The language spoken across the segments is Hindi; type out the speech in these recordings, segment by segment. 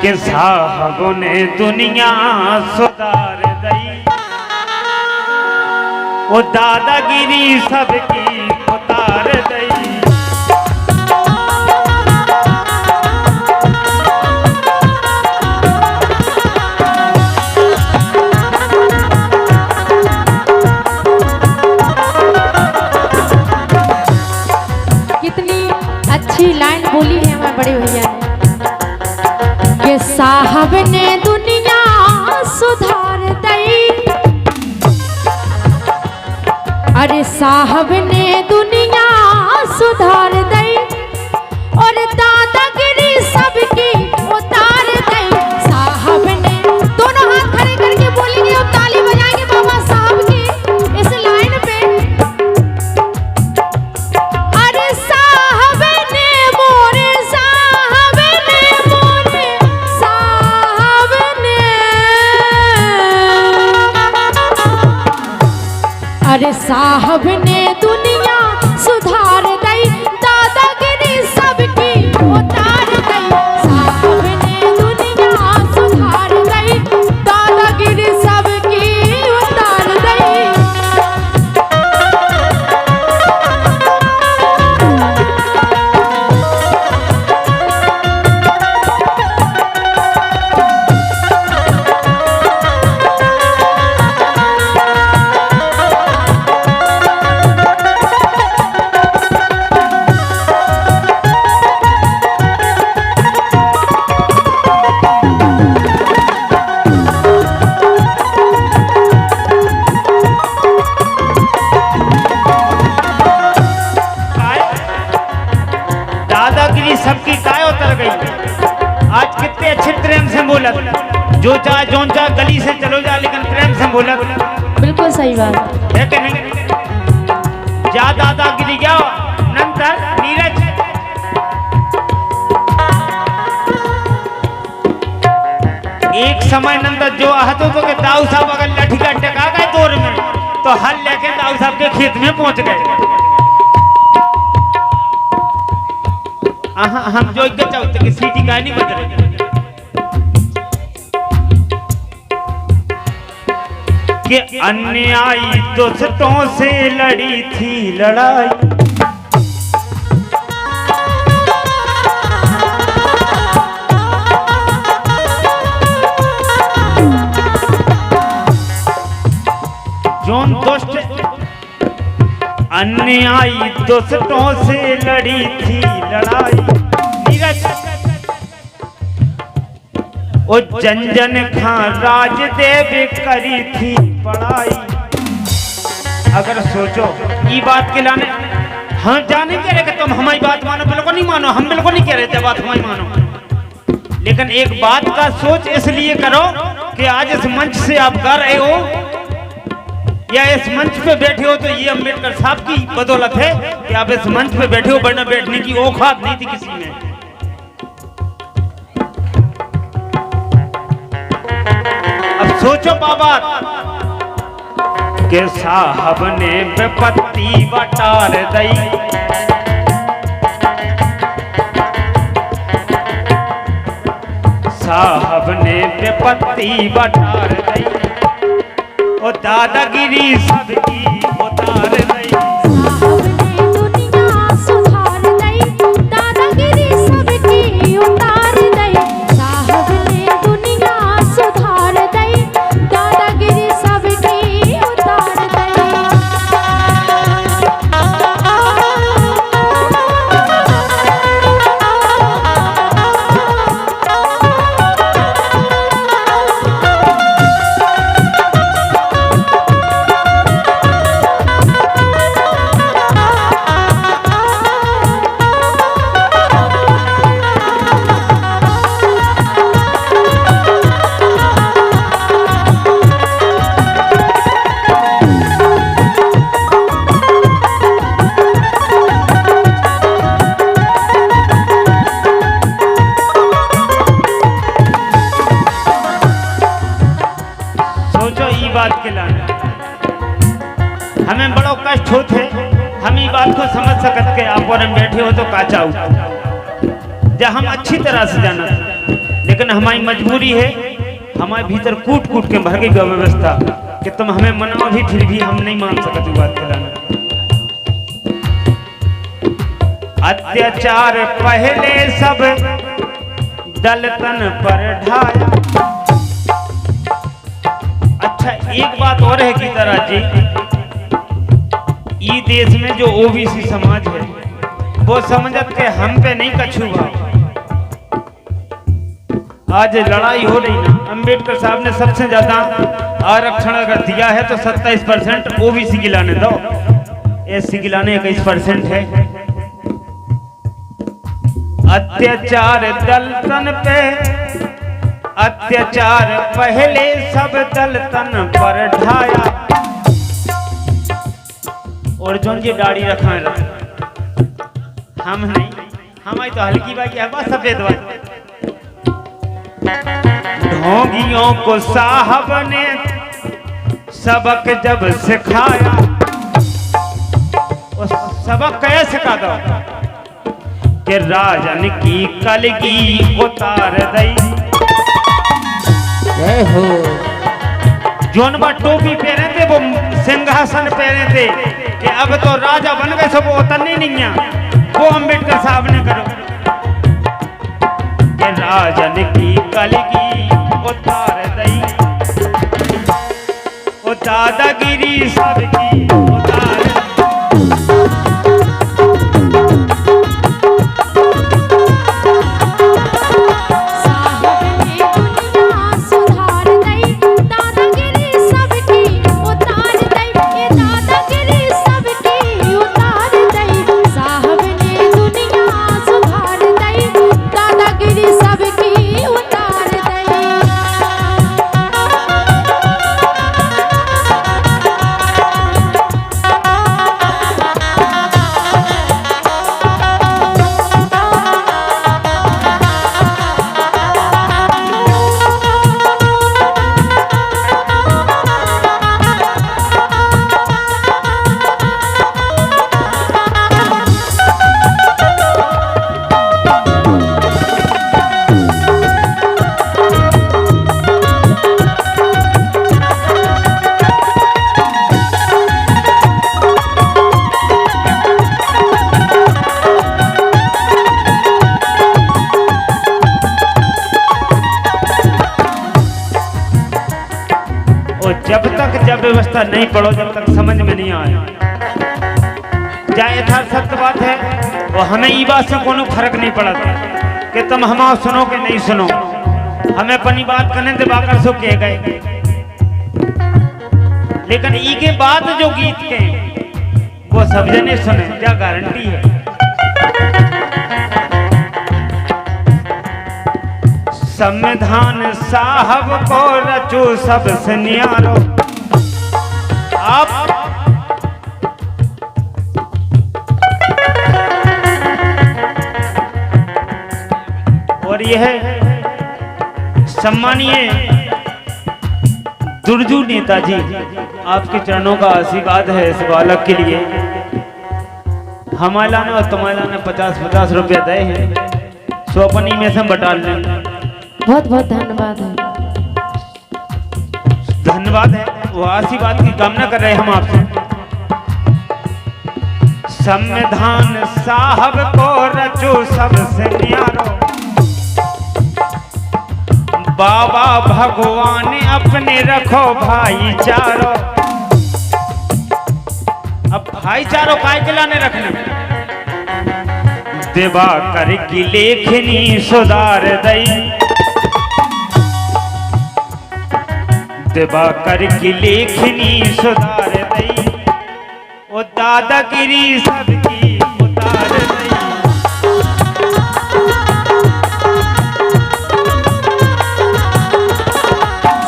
के साहब ने दुनिया सुधार दई, वो दादागिरी सबकी उतार दई। अच्छी लाइन बोली है हमारे बड़े भैया ने कि साहब ने दुनिया सुधार दई, अरे साहब ने दुनिया सुधार दई और दादागिरी सबकी उतार दई। साहब ने, दोनों हाथ खड़े करके बोलेंगे और ताली बजाएंगे बाबा साहब की इस लाइन पे। अरे साहब ने दुनिया सुधार दई, दादागिरी सबकी उतार दई। साहब ने दुनिया सुधार दई, दादागिरी सबकी उतार दई। सबकी काय उतर गई। आज कितने अच्छे प्रेम से बोलत, जो चाहे जोन चाहे गली से चलो जा, लेकिन प्रेम से बोलत। बिल्कुल सही बात है कि नहीं? जा दादागिरी क्या नंतर नीरज एक समय नंतर जो आहतो तो के दाऊ साहब अगर लठी का टका गए दौर में तो हल लेके दाऊ साहब के खेत में पहुंच गए। हम जो चाहते कि सीटी का नहीं बज रही कि अन्यायी दुष्टों से लड़ी थी लड़ाई, जोन दुष्ट अन्यायी दुष्टों से लड़ी थी लड़ाई। नीरज ओ जन जन खां राजदेव करी थी पढ़ाई। अगर सोचो ये बात के लाने हम जाने कह रहे कि तुम हमारी बात मानो, बिल्कुल नहीं मानो, हम बिल्कुल नहीं कह रहे थे बात हमारी मानो, लेकिन एक बात का सोच इसलिए करो कि आज इस मंच से आप कर रहे हो या इस मंच पे बैठे हो तो ये अम्बेडकर साहब की बदौलत है कि आप इस मंच पे बैठे हो, वरना बैठने की औकात नहीं थी किसी में। अब सोचो बाबा के साहब ने विपत्ति बटार दई, साहब ने विपत्ति बटार दई, ओ दादागिरी सबकी उतार दई। साहब ने दुनिया सुधार दई, दादागिरी सबकी उतार दई। साहब ने दुनिया सुधार दई, दादागिरी सबकी उतार दई। बात के लाने हमें बड़ो कष्ट होते, हम ये बात को समझ सकते कि आप और हम बैठे हो तो का चाहूँ जब हम अच्छी तरह से जाना लेकिन हमारी मजबूरी है, हमारे भीतर कूट कूट के भर गई व्यवस्था कि तुम हमें मनाओ भी, फिर भी हम नहीं मान सकते बात कराना। अत्याचार पहले सब दलतन पर ढाया। अच्छा, एक बात और है गीताराज जी, ये देश में जो ओबीसी समाज है वो समझत के हम पे नहीं कछु हुआ। आज लड़ाई हो रही ना, अंबेडकर साहब ने सबसे ज्यादा आरक्षण अगर दिया है तो 27% ओबीसी की लाने दो, एससी की लाने 21% है। अत्याचार दलतन पे, अत्याचार पहले सब दलतन पर ढाया। और जो ये दाढ़ी रखा है हम नहीं, हमारी तो हल्की बाकी है, बस सफेद बात। ढोंगियों को साहब ने सबक जब सिखाया, और सबक कैसे सिखा दो कि राजन की कलगी उतार दई। जय हो। जोन बा टोपी पहने थे वो सिंहासन पहने थे कि अब तो राजा बन गए, सब उतरने नहीं है, वो अंबेडकर साहब ने करो कि राजन की कलगी उतार दई, वो दादागिरी सबकी उतार। जब व्यवस्था नहीं पढ़ो, जब तक समझ में नहीं आए। जाए यथार्थ सत्य बात है, वो हमें ई बात से कोनो फर्क नहीं पड़ा कि तुम हमारा सुनो कि नहीं सुनो, हमें अपनी बात करने से बाकर सो कह गए। लेकिन ई के बाद जो गीत के वो सब जने सुने, क्या गारंटी है। संविधान साहब को रचो सबसे न्यारो। आप और यह सम्मानीय दुर्जू नेताजी, आपके चरणों का आशीर्वाद है इस बालक के लिए। हमारा ने और तुम्हारा ने 50-50 रुपया दे हैं, सो अपनी में से बटा लें। बहुत बहुत धन्यवाद है, धन्यवाद है। वो आशीर्वाद की कामना कर रहे हैं हम आपसे। संविधान साहब को रचो सबसे न्यारो, बाबा भगवान अपने रखो भाईचारो। अब भाईचारो काय के लाने रखने, दिवाकर की लेखनी सुधार दई, दिवाकर की लेखनी सुधार दई, वो दादागिरी सबकी उतार दई।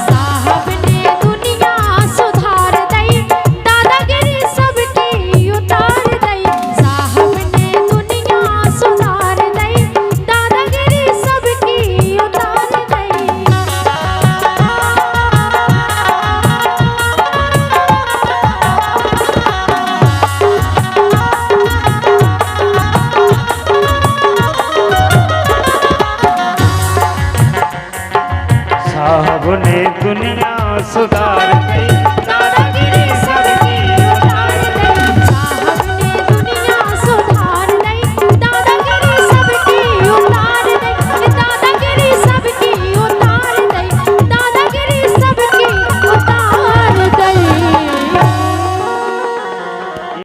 साहब ने दुनिया सुधार दई, दादागिरी सबकी उतार दई। साहब ने दुनिया सुधार दई, दादागिरी सबकी उतार दई। साहब ने दुनिया सुधार दी।